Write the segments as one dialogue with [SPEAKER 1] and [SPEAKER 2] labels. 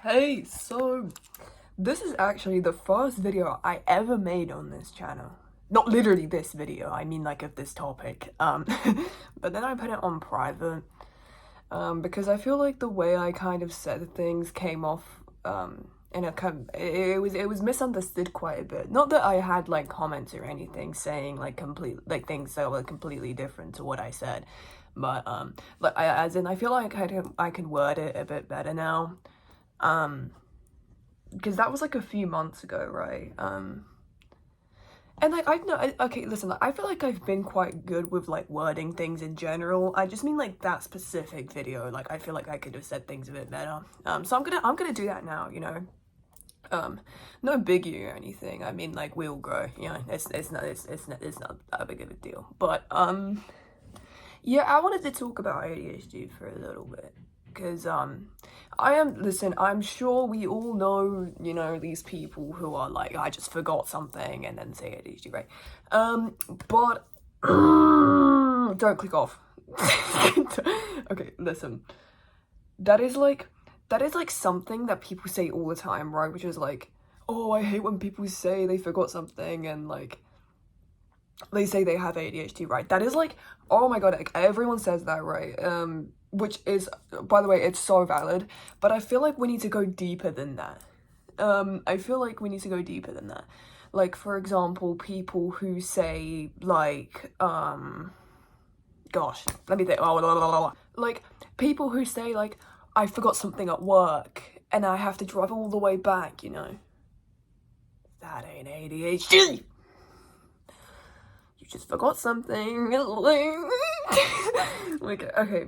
[SPEAKER 1] Hey, so this is actually the first video I ever made on this channel. Not literally this video, I mean like of this topic. But then I put it on private, because I feel like the way I kind of said things came off, and it was misunderstood quite a bit. Not that I had like comments or anything saying like things that were completely different to what I said, but I feel like I can word it a bit better now. Because that was like a few months ago, right? And like okay, listen, like, I feel like I've been quite good with like wording things in general. I just mean like that specific video. Like I feel like I could have said things a bit better. So I'm gonna do that now. No biggie or anything. I mean like we'll grow. It's not that big of a deal. But yeah, I wanted to talk about ADHD for a little bit. Because I'm sure we all know, these people who are like, I just forgot something and then say ADHD, right? But don't click off. Okay, listen. That is like something that people say all the time, right? Which is like, oh, I hate when people say they forgot something and like they say they have ADHD, right? That is like, oh my god, like everyone says that, right? Which is, by the way, it's so valid, but I feel like we need to go deeper than that. I feel like we need to go deeper than that. Like, for example, people who say, like, gosh, let me think, like, people who say, like, I forgot something at work, and I have to drive all the way back, That ain't ADHD! You just forgot something, like, okay.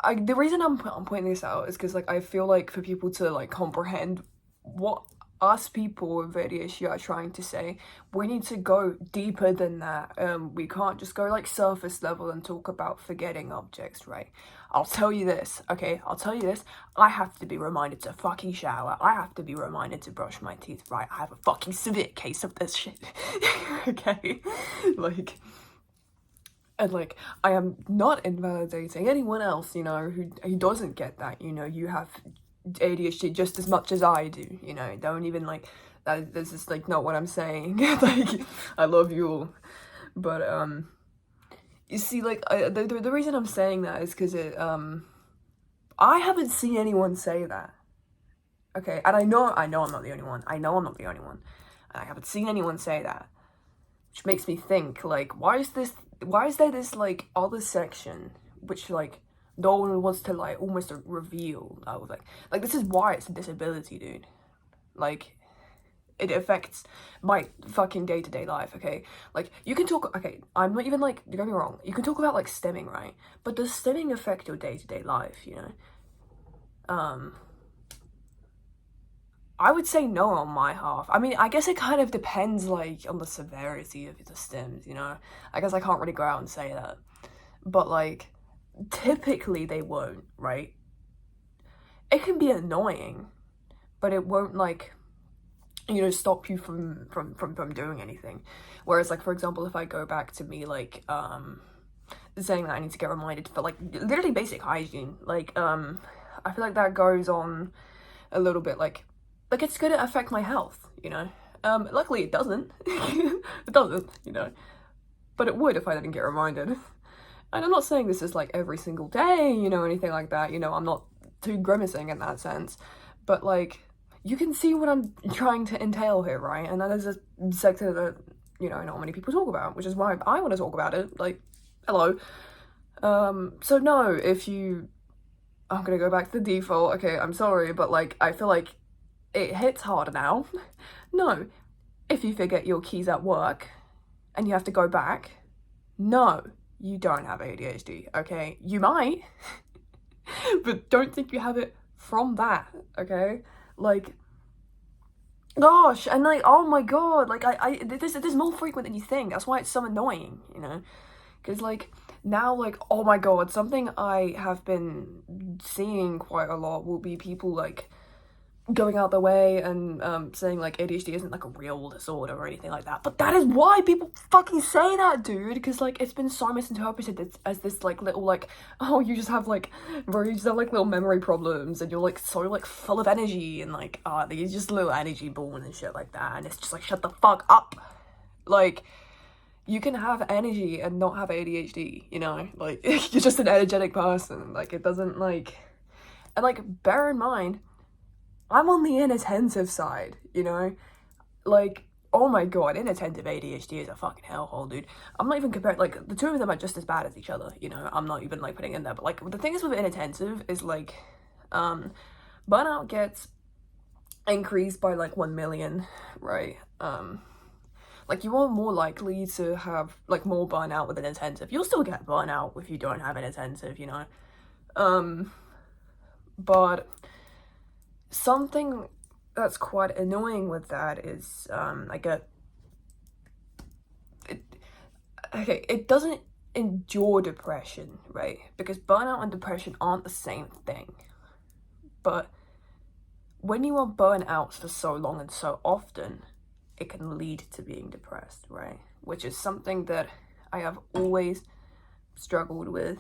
[SPEAKER 1] The reason I'm pointing this out is because, like, I feel like for people to, like, comprehend what us people with ADHD are trying to say, we need to go deeper than that. We can't just go, like, surface level and talk about forgetting objects, right? I'll tell you this, okay? I have to be reminded to fucking shower. I have to be reminded to brush my teeth, right? I have a fucking severe case of this shit, okay? Like... And, like, I am not invalidating anyone else, who doesn't get that, you have ADHD just as much as I do, don't even, like, this is, like, not what I'm saying, like, I love you all, but, you see, like, the reason I'm saying that is because I haven't seen anyone say that, okay, and I know I'm not the only one, and I haven't seen anyone say that, which makes me think, like, why is there this, like, other section, which, like, no one wants to, like, almost reveal, like, this is why it's a disability, dude, like, it affects my fucking day-to-day life, okay, like, you can talk, okay, I'm not even, like, don't get me wrong, you can talk about, like, stimming, right, but does stimming affect your day-to-day life, I would say no on my half. I mean, I guess it kind of depends, like, on the severity of the stims, I guess I can't really go out and say that. But, like, typically they won't, right? It can be annoying, but it won't, like, stop you from doing anything. Whereas, like, for example, if I go back to me, like, saying that I need to get reminded for, like, literally basic hygiene, like, I feel like that goes on a little bit, like, it's gonna affect my health, luckily it doesn't, but it would if I didn't get reminded, and I'm not saying this is, like, every single day, anything like that, I'm not too grimacing in that sense, but, like, you can see what I'm trying to entail here, right, and that is a sector that, not many people talk about, which is why I want to talk about it, like, hello, so no, I'm gonna go back to the default, okay, I'm sorry, but, like, I feel like it hits harder now. No, if you forget your keys at work and you have to go back, no, you don't have ADHD, okay? You might, but don't think you have it from that, okay? Like, gosh, and like, oh my god, like, this is more frequent than you think. That's why it's so annoying, Because, like, now, like, oh my god, something I have been seeing quite a lot will be people, like, going out their way and saying like ADHD isn't like a real disorder or anything like that, but that is why people fucking say that, dude, because like it's been so misinterpreted as this like little like, oh, you just have like little memory problems and you're like so like full of energy and like you're just a little energy born and shit like that, and it's just like, shut the fuck up. Like, you can have energy and not have ADHD, you know, like you're just an energetic person. Like, it doesn't like, and like bear in mind, I'm on the inattentive side, you know? Like, oh my god, inattentive ADHD is a fucking hellhole, dude. I'm not even comparing, like, the two of them are just as bad as each other, you know? I'm not even, like, putting in there, but, like, the thing is with inattentive is, like, burnout gets increased by, like, 1 million, right? Like, you are more likely to have, like, more burnout with inattentive. You'll still get burnout if you don't have inattentive, you know? But something that's quite annoying with that is, it doesn't endure depression, right? Because burnout and depression aren't the same thing. But when you are burnt out for so long and so often, it can lead to being depressed, right? Which is something that I have always struggled with.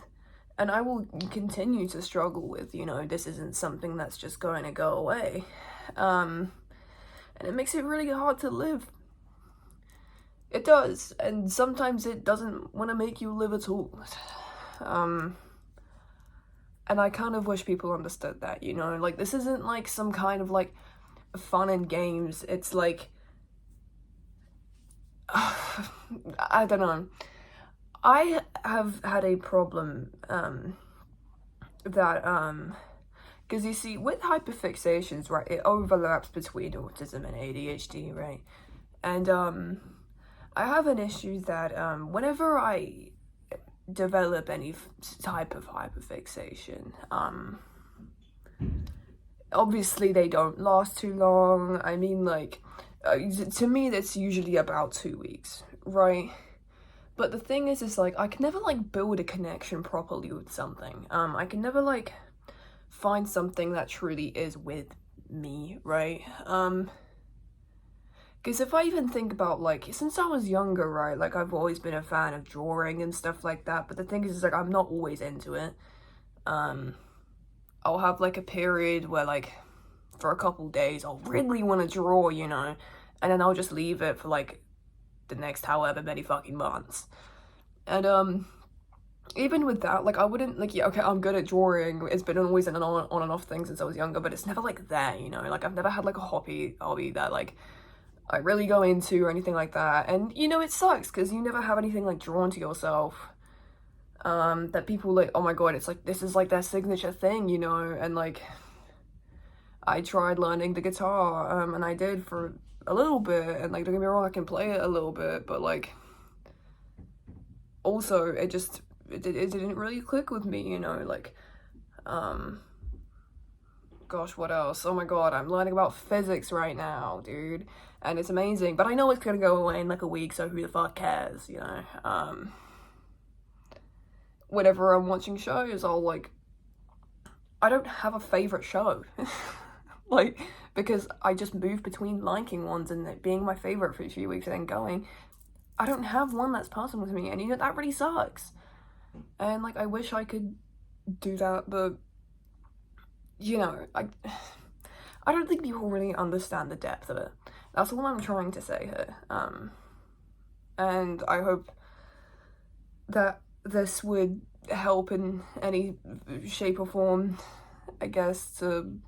[SPEAKER 1] And I will continue to struggle with, you know, this isn't something that's just going to go away. And it makes it really hard to live. It does. And sometimes it doesn't want to make you live at all. And I kind of wish people understood that, you know? Like, this isn't like some kind of like fun and games. It's like, I don't know. I have had a problem, because you see, with hyperfixations, right, it overlaps between autism and ADHD, right? And, I have an issue that, whenever I develop any type of hyperfixation, obviously they don't last too long. I mean, like, to me, that's usually about 2 weeks, right? But the thing is like, I can never, like, build a connection properly with something. I can never, like, find something that truly is with me, right? Because if I even think about, like, since I was younger, right, like, I've always been a fan of drawing and stuff like that, but the thing is like, I'm not always into it. I'll have, like, a period where, like, for a couple days, I'll really want to draw, you know, and then I'll just leave it for, like, the next however many fucking months. And even with that, like, I wouldn't, like, yeah, okay, I'm good at drawing, it's been always an on and off thing since I was younger, but it's never like that, you know? Like, I've never had like a hobby that like I really go into or anything like that. And, you know, it sucks because you never have anything like drawn to yourself that people like, oh my god, it's like, this is like their signature thing, you know? And like, I tried learning the guitar, and I did for a little bit, and like, don't get me wrong, I can play it a little bit, but like, also it didn't really click with me, you know? Like, gosh, what else? Oh my god, I'm learning about physics right now, dude, and it's amazing, but I know it's gonna go away in like a week, so who the fuck cares, you know? Whenever I'm watching shows, I'll like, I don't have a favorite show. Like, because I just move between liking ones and it being my favorite for a few weeks and then going. I don't have one that's passing with me, and you know, that really sucks. And like, I wish I could do that, but you know, I don't think people really understand the depth of it. That's all I'm trying to say here. And I hope that this would help in any shape or form, I guess, to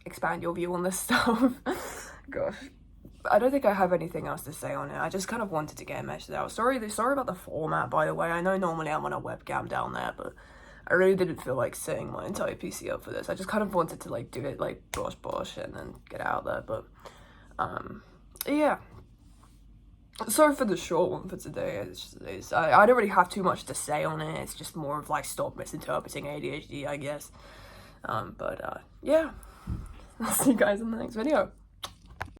[SPEAKER 1] expand your view on this stuff. Gosh, I don't think I have anything else to say on it. I just kind of wanted to get a message out. Sorry about the format, by the way. I know normally I'm on a webcam down there, but I really didn't feel like setting my entire PC up for this. I just kind of wanted to like do it like bosh and then get out there. But yeah, sorry for the short one for today. I don't really have too much to say on it. It's just more of like, stop misinterpreting ADHD, I guess. Yeah, I'll see you guys in the next video.